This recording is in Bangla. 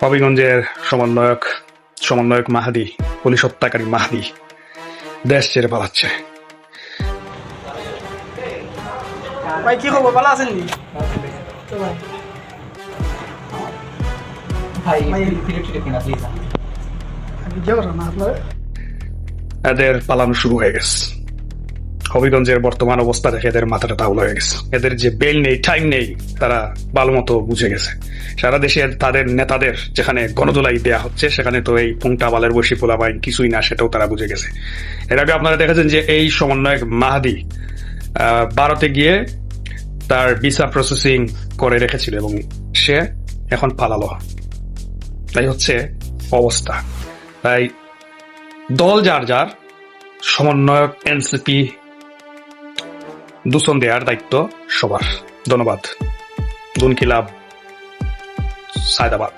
হবিগঞ্জের সমন্বয়ক মাহাদি, পুলিশ হত্যাকারী মাহাদি দেশ ছেড়ে পালাচ্ছে। ভাই কি খবর, ভালো আছেন নি? এদের পালানো শুরু হয়ে গেছে। হবিগঞ্জের বর্তমান অবস্থা দেখে এদের মাথাটা তাউল হয়ে গেছে। এদের যে বেল নেই, টাইম নেই, তারা ভালো মতো বুঝে গেছে। সারা দেশে তাদের নেতাদের যেখানে গণদোলাই দেয়া হচ্ছে, সেখানে তো এই পুংটা বালের বসি পোলাবাইন কিছুই না, সেটাও তারা বুঝে গেছে। এর আগে আপনারা দেখেছেন যে এই সমন্বয়ক মাহাদি ভারতে গিয়ে তার ভিসা প্রসেসিং করে রেখেছিল এবং সে এখন পালালো। তাই হচ্ছে অবস্থা। তাই দল যার যার, সমন্বয়ক এনসিপি দূষণ দেওয়ার দায়িত্ব সবার। ধন্যবাদ। দুনকিলাব, সায়দাবাদ।